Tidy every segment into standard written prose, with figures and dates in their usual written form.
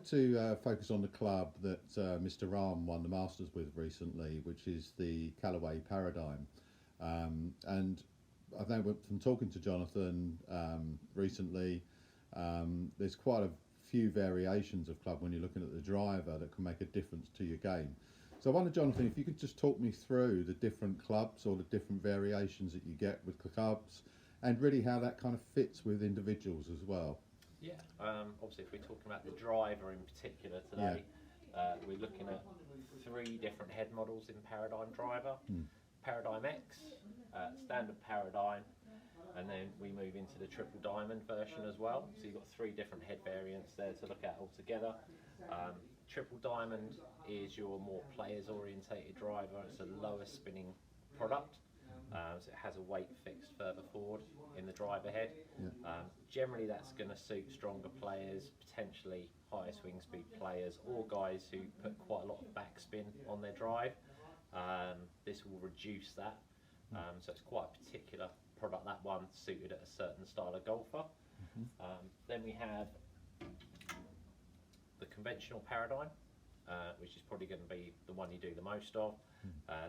to focus on the club that Mr. Rahm won the Masters with recently, which is the Callaway Paradigm. And I know from talking to Jonathan recently, there's quite a few variations of club when you're looking at the driver that can make a difference to your game. So I wonder, Jonathan, if you could just talk me through the different clubs or the different variations that you get with clubs, and really how that kind of fits with individuals as well. Yeah, obviously if we're talking about the driver in particular today, we're looking at 3 different head models in Paradigm driver. Paradigm X, standard Paradigm, and then we move into the triple diamond version as well. So you've got 3 different head variants there to look at altogether. Triple diamond is your more players orientated driver. It's a lower spinning product. So it has a weight fixed further forward in the driver head. Generally that's going to suit stronger players, potentially higher swing speed players, or guys who put quite a lot of backspin on their drive. This will reduce that. So it's quite a particular product, that one, suited at a certain style of golfer. Then we have the conventional Paradigm, which is probably going to be the one you do the most of.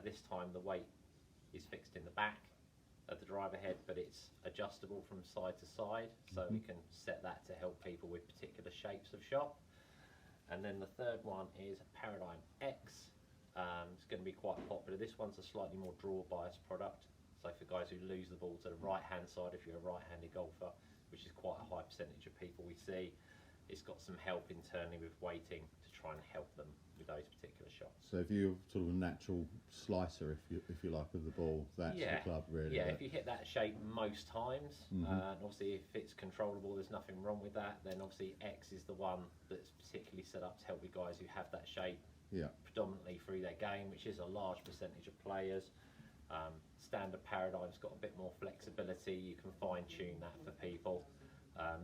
This time the weight is fixed in the back of the driver head, but it's adjustable from side to side, so we can set that to help people with particular shapes of shot. And then the third one is Paradigm X. It's going to be quite popular. This one's a slightly more draw bias product, so for guys who lose the ball to the right hand side, if you're a right-handed golfer, which is quite a high percentage of people we see, it's got some help internally with weighting to try and help them with those particular shots. So if you're sort of a natural slicer, if you like, of the ball, that's the club really. Yeah, if you hit that shape most times, and obviously if it's controllable, there's nothing wrong with that, then obviously X is the one that's particularly set up to help with guys who have that shape predominantly through their game, which is a large percentage of players. Standard Paradigm's got a bit more flexibility. You can fine tune that for people.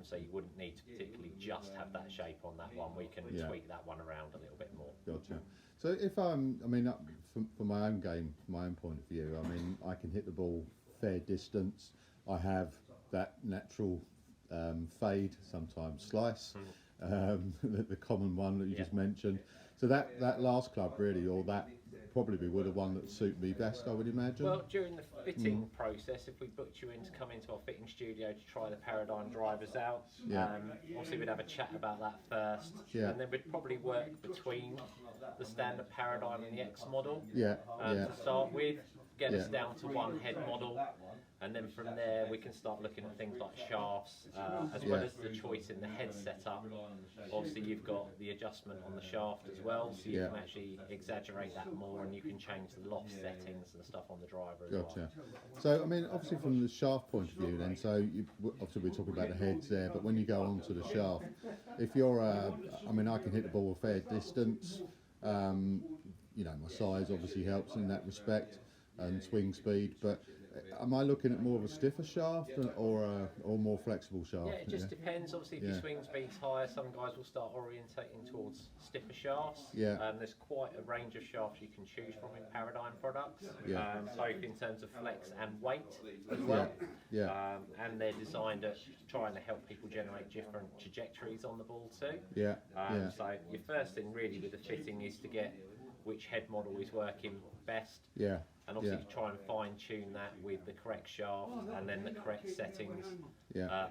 So you wouldn't need to particularly just have that shape on that one. We can tweak that one around a little bit more. Gotcha. So if I mean, from my own game, from my own point of view, I mean, I can hit the ball fair distance. I have that natural fade, sometimes slice, the common one that you just mentioned. So that last club really, or that probably be the one that suit me best, I would imagine. Well, during the fitting process, if we booked you in to come into our fitting studio to try the Paradigm drivers out, obviously we'd have a chat about that first, and then we'd probably work between the standard Paradigm and the X model to start with, get us down to one head model, and then from there we can start looking at things like shafts, as well as the choice in the head setup. Obviously you've got the adjustment on the shaft as well, so you can actually exaggerate that more, and you can change the loft settings and stuff on the driver as well. So I mean, obviously from the shaft point of view then, so obviously we're talking about the heads there, but when you go onto the shaft, if you're I mean, I can hit the ball a fair distance, you know, my size obviously helps in that respect, and swing speed, but am I looking at more of a stiffer shaft or more flexible shaft? Yeah, it just depends. Obviously, if your swing speed's higher, some guys will start orientating towards stiffer shafts. There's quite a range of shafts you can choose from in Paradigm products, both in terms of flex and weight as well. And they're designed to trying to help people generate different trajectories on the ball too. So your first thing really with the fitting is to get which head model is working best. And obviously try and fine tune that with the correct shaft and then the correct settings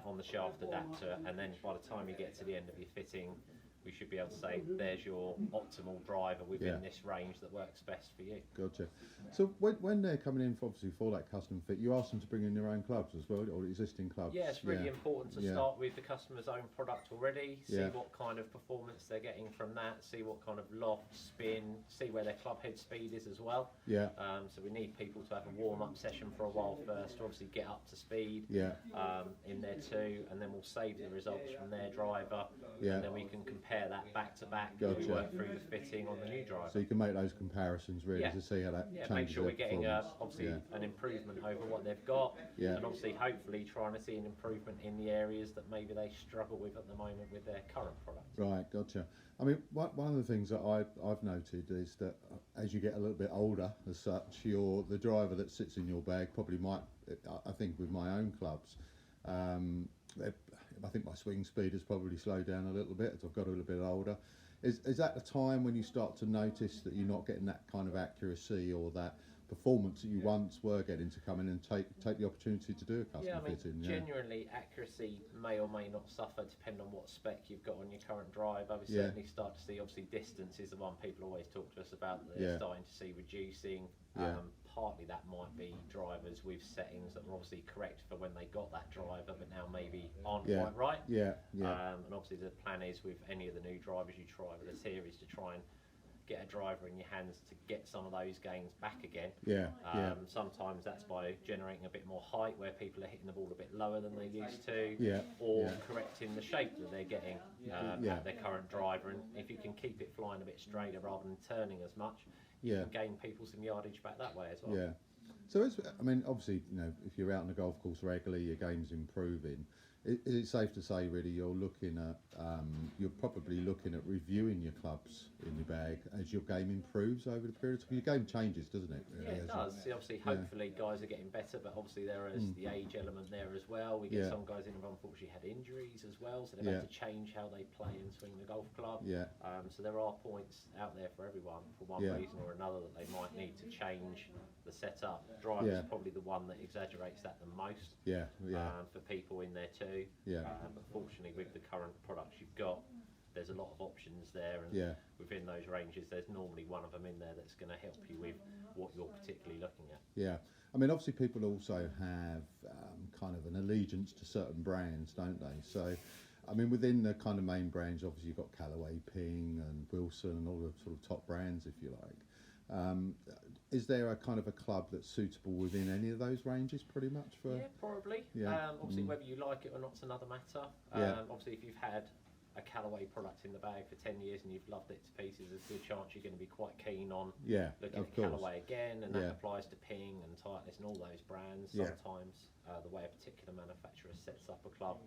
on the shaft adapter, and then by the time you get to the end of your fitting, we should be able to say there's your optimal driver within this range that works best for you. Gotcha. So when they're coming in obviously for that custom fit, you ask them to bring in their own clubs as well, or existing clubs? Yeah, it's really important to start with the customer's own product already, see what kind of performance they're getting from that, see what kind of loft, spin, see where their club head speed is as well. So we need people to have a warm-up session for a while first to obviously get up to speed in there too, and then we'll save the results from their driver, and then we can compare that back to back and we work through the fitting on the new driver. So you can make those comparisons really to see how that changes. Make sure we're getting obviously an improvement over what they've got, and obviously hopefully trying to see an improvement in the areas that maybe they struggle with at the moment with their current product. Right, gotcha. I mean, one of the things that I've noted is that as you get a little bit older as such, the driver that sits in your bag probably might, I think with my own clubs, I think my swing speed has probably slowed down a little bit as I've got a little bit older. Is that the time when you start to notice that you're not getting that kind of accuracy or that performance that you once were getting to come in and take the opportunity to do a custom fitting? Genuinely accuracy may or may not suffer depending on what spec you've got on your current driver. We certainly start to see, obviously distance is the one people always talk to us about, that they're starting to see reducing. Partly that might be drivers with settings that were obviously correct for when they got that driver, but now maybe aren't quite right. And obviously the plan is with any of the new drivers you try with the series to try and get a driver in your hands to get some of those gains back again. Sometimes that's by generating a bit more height where people are hitting the ball a bit lower than they used to, or correcting the shape that they're getting at their current driver. And if you can keep it flying a bit straighter rather than turning as much, you can gain people some yardage back that way as well. So I mean, obviously, you know, if you're out on the golf course regularly, your game's improving. Is it safe to say, really, you're probably looking at reviewing your clubs in your bag as your game improves over the period? Your game changes, doesn't it? Really, it does. Obviously, hopefully, guys are getting better, but obviously there is the age element there as well. We get some guys in who've unfortunately had injuries as well, so they've had to change how they play and swing the golf club. So there are points out there for everyone, for one reason or another, that they might need to change the setup. Driver's probably the one that exaggerates that the most for people in there too. But fortunately, with the current products you've got, there's a lot of options there, and within those ranges, there's normally one of them in there that's going to help you with what you're particularly looking at. I mean, obviously, people also have kind of an allegiance to certain brands, don't they? So, I mean, within the kind of main brands, obviously, you've got Callaway, Ping, and Wilson, and all the sort of top brands, if you like. Is there a kind of a club that's suitable within any of those ranges, pretty much? Probably. Obviously, whether you like it or not's another matter. Obviously, if you've had a Callaway product in the bag for 10 years and you've loved it to pieces, there's a good chance you're going to be quite keen on looking at Callaway again, and that applies to Ping and Titleist and all those brands. Sometimes the way a particular manufacturer sets up a club,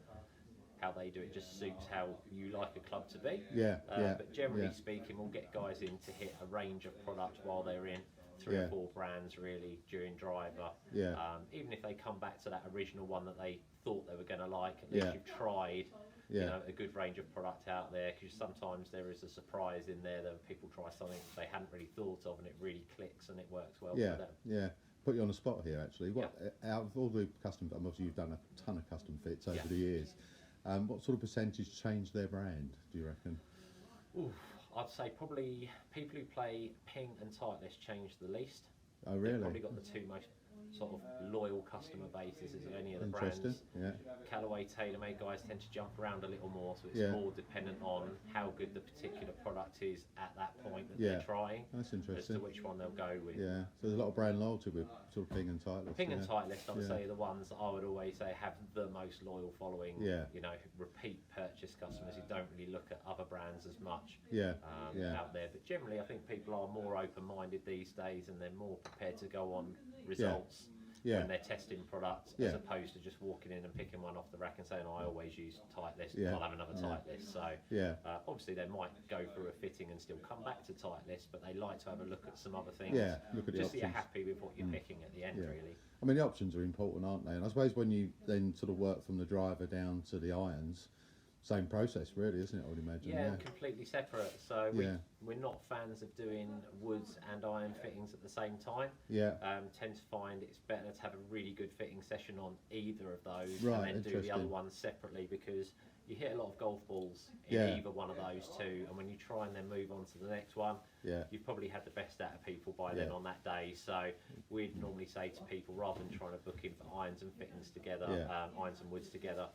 how they do it just suits how you like a club to be. But generally speaking, we'll get guys in to hit a range of product while they're in 3 or 4 brands really during driver. Even if they come back to that original one that they thought they were going to like, at least you've tried you know, a good range of product out there, because sometimes there is a surprise in there that people try something they hadn't really thought of and it really clicks and it works well for them. Put you on the spot here, actually. What out of all the custom, obviously you've done a ton of custom fits over the years, what sort of percentage changed their brand, do you reckon? I'd say probably people who play Ping and Titleist changed the least. Oh, really? They've probably got the 2 most sort of loyal customer bases of any of the brands. Callaway, TaylorMade guys tend to jump around a little more, so it's more dependent on how good the particular product is at that point that they're trying. That's interesting. As to which one they'll go with. So there's a lot of brand loyalty with sort of Ping and Titleist. Ping and Titleist, I would say, are the ones that I would always say have the most loyal following. You know, repeat purchase customers who don't really look at other brands as much out there. But generally, I think people are more open-minded these days, and they're more prepared to go on results when they're testing products, as opposed to just walking in and picking one off the rack and saying, I always use Titleist, I'll have another Titleist. So obviously they might go through a fitting and still come back to Titleist, but they like to have a look at some other things, look at just the so you're happy with what you're picking at the end, really. I mean, the options are important, aren't they? And I suppose when you then sort of work from the driver down to the irons, same process really, isn't it, I would imagine? Completely separate. So we're not fans of doing woods and iron fittings at the same time. Tend to find it's better to have a really good fitting session on either of those and then do the other ones separately, because you hit a lot of golf balls in either one of those two, and when you try and then move on to the next one, you've probably had the best out of people by then on that day. So we'd normally say to people, rather than trying to book in for irons and fittings together, irons and woods together,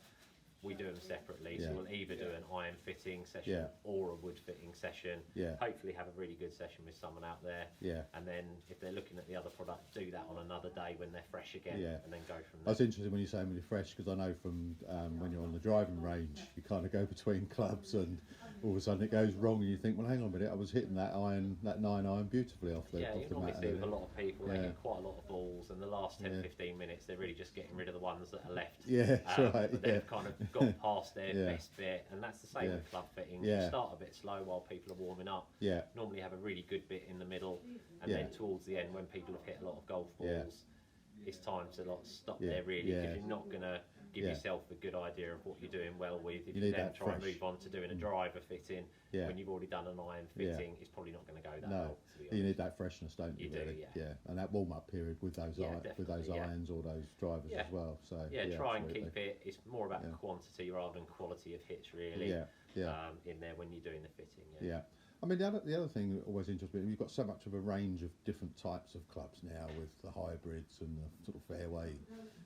we do them separately. So we'll either do an iron fitting session or a wood fitting session. Hopefully have a really good session with someone out there. And then if they're looking at the other product, do that on another day when they're fresh again, and then go from there. That's interesting when you say when you're fresh, because I know from when you're on the driving range, you kind of go between clubs and all of a sudden it goes wrong and you think, well, hang on a minute, I was hitting that 9-iron beautifully off the you normally mat. See with a lot of people, they hit quite a lot of balls, and the last 10-15 minutes they're really just getting rid of the ones that are left. But they've kind of gone past their best bit, and that's the same with club fittings. You start a bit slow while people are warming up. Normally have a really good bit in the middle, and then towards the end, when people have hit a lot of golf balls, it's time to stop there really, because you're not going to give yourself a good idea of what you're doing well with. If You you need then that try and fresh. move on to doing a driver fitting, Yeah. when you've already done an iron fitting, it's probably not going to go that No, well, to be you honest. need that freshness, don't you? You do, really? yeah. And that warm-up period with those definitely, irons or those drivers as well. So try and absolutely. keep it. It's more about quantity rather than quality of hits, really. In there when you're doing the fitting. Yeah. I mean, the other thing that always interests me, you've got so much of a range of different types of clubs now with the hybrids and the sort of fairway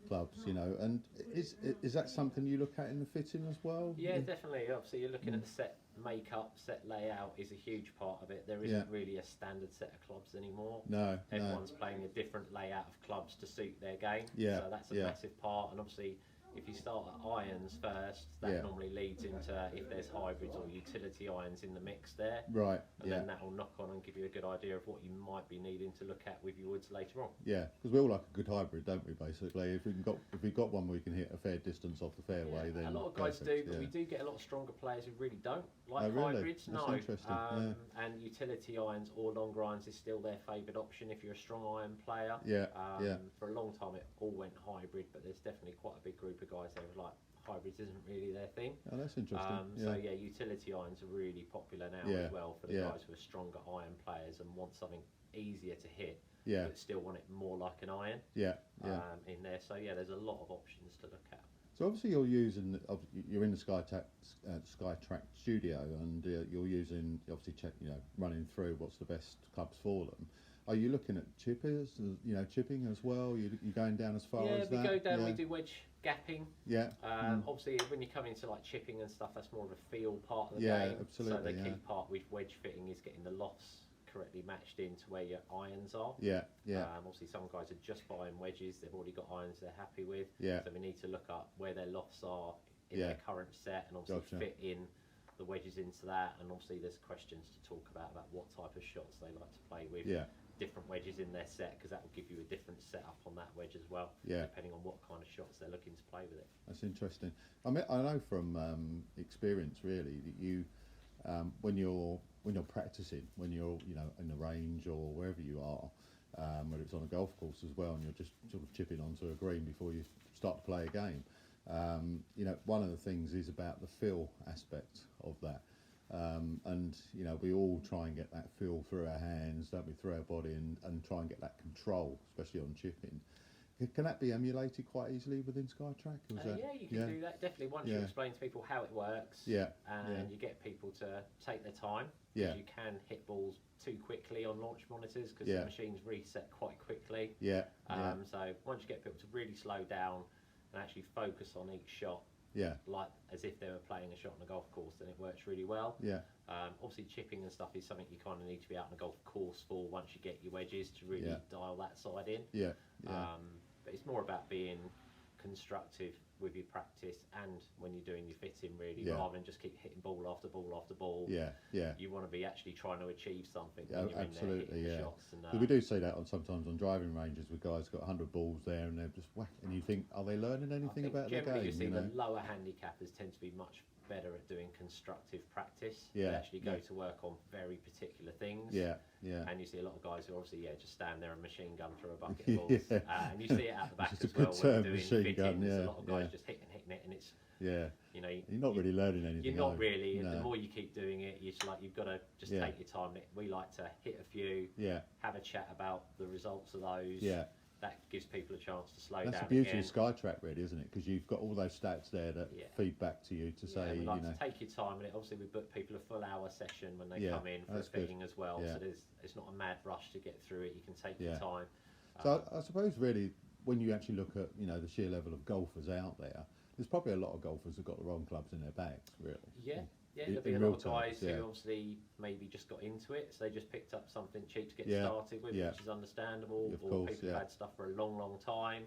clubs, you know. And is that something you look at in the fitting as well? Yeah, definitely. Obviously, you're looking at the set makeup, set layout is a huge part of it. There isn't really a standard set of clubs anymore. No. Everyone's playing a different layout of clubs to suit their game. Yeah. So that's a massive part. And obviously, if you start at irons first, that normally leads into if there's hybrids or utility irons in the mix there. Right. And then that will knock on and give you a good idea of what you might be needing to look at with your woods later on. Yeah, because we all like a good hybrid, don't we? Basically, if we've got one we can hit a fair distance off the fairway, then a lot of guys do, but we do get a lot of stronger players who really don't like hybrids. That's interesting. And utility irons or longer irons is still their favoured option if you're a strong iron player. For a long time, it all went hybrid, but there's definitely quite a big group of guys that are like, hybrids isn't really their thing. Oh, that's interesting. So utility irons are really popular now as well for the guys who are stronger iron players and want something easier to hit, but still want it more like an iron. In there. So there's a lot of options to look at. So obviously you're in the SkyTrack studio, and you're using running through what's the best clubs for them. Are you looking at chipping as well? You going down as far as that? Yeah, we go down. We do wedge gapping. Yeah. Obviously, when you come into like chipping and stuff, that's more of a feel part of the Yeah, game. absolutely, So the key part with wedge fitting is getting the lofts correctly matched into where your irons are. Obviously, some guys are just buying wedges. They've already got irons they're happy with. So we need to look up where their lofts are in their current set and obviously fit in the wedges into that. And obviously, there's questions to talk about what type of shots they like to play with. Different wedges in their set, because that will give you a different setup on that wedge as well, depending on what kind of shots they're looking to play with it. That's interesting. I mean, I know from experience really that you when you're practicing, when you're in the range or wherever you are, whether it's on a golf course as well, and you're just sort of chipping onto a green before you start to play a game. One of the things is about the feel aspect of that. And we all try and get that feel through our hands, don't we, through our body, and try and get that control, especially on chipping. Can that be emulated quite easily within SkyTrack? You can do that definitely once you explain to people how it works, and you get people to take their time, because you can hit balls too quickly on launch monitors because the machines reset quite quickly. So once you get people to really slow down and actually focus on each shot, like as if they were playing a shot on a golf course, then it works really well. Obviously chipping and stuff is something you kind of need to be out on a golf course for once you get your wedges to really dial that side in. But it's more about being constructive with your practice and when you're doing your fitting, really, rather than just keep hitting ball after ball after ball. You want to be actually trying to achieve something when you're absolutely, in there hitting the shots. And, we do see that sometimes on driving ranges with guys got 100 balls there and they're just whack, and you think, are they learning anything about their game? You see the lower handicappers tend to be much better at doing constructive practice. They actually go to work on very particular things. And you see a lot of guys who obviously just stand there and machine gun through a bucket of balls. And you see it out the back as well when you're doing fittings. A lot of guys just hitting it, and it's you're not really learning anything. You're not really. And the more you keep doing it, you've got to just take your time. We like to hit a few, have a chat about the results of those. That gives people a chance to slow down. That's the beauty of SkyTrack, really, isn't it? Because you've got all those stats there that feed back to you to say, we like to take your time, and obviously we book people a full hour session when they come in for a fitting as well. So it's not a mad rush to get through it. You can take your time. So I suppose really, when you actually look at the sheer level of golfers out there, there's probably a lot of golfers who've got the wrong clubs in their bags, really. There'll be a lot of guys who obviously maybe just got into it, so they just picked up something cheap to get started with, which is understandable. Of or course, people have had stuff for a long, long time.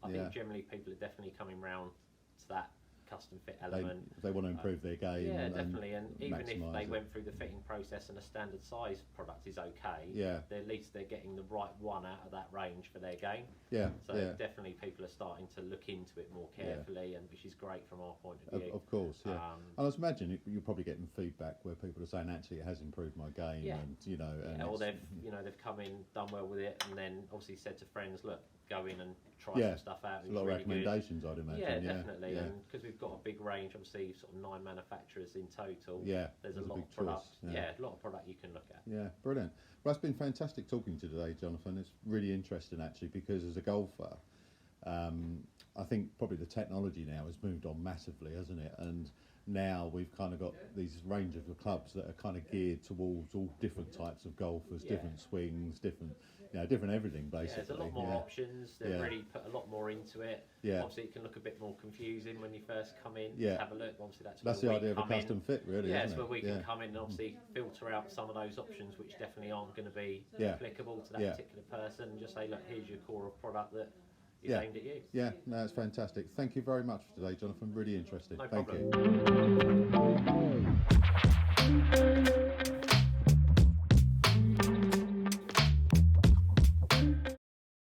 I think generally people are definitely coming round to that custom fit element. They want to improve their game. Definitely. And even if they it. went through the fitting process and a standard size product is okay, at least they're getting the right one out of that range for their game. So definitely people are starting to look into it more carefully, and which is great from our point of view. Of course, and I was imagining you're probably getting feedback where people are saying, actually, it has improved my game, and or they've they've come in, done well with it, and then obviously said to friends, look, go in and try Yeah. some stuff out. A lot of really good. recommendations, I'd imagine. Yeah, Yeah, definitely. Yeah, And because we've got a big range, obviously, sort of 9 manufacturers in total. yeah. There's a lot big of product. choice. Yeah, a lot of product you can look at. Yeah, brilliant. Well, it's been fantastic talking to you today, Jonathan. It's really interesting, actually, because as a golfer, I think probably the technology now has moved on massively, hasn't it? And now we've kind of got these range of clubs that are kind of geared towards all different types of golfers, Yeah. different swings, different everything, Yeah, basically. there's a lot more options. They've Yeah. really put a lot more into it. Yeah. Obviously, it can look a bit more confusing when you first come in. Yeah. Have a look. Obviously, that's the where we idea of a come in. custom fit, really, Yeah, isn't it's it? where we Yeah. can come in and obviously filter out some of those options which definitely aren't going to be Yeah. applicable to that Yeah. particular person. And just say, look, here's your core of product that is Yeah. aimed at you. Yeah, no, it's fantastic. Thank you very much for today, Jonathan. Really interesting. No Thank problem. you.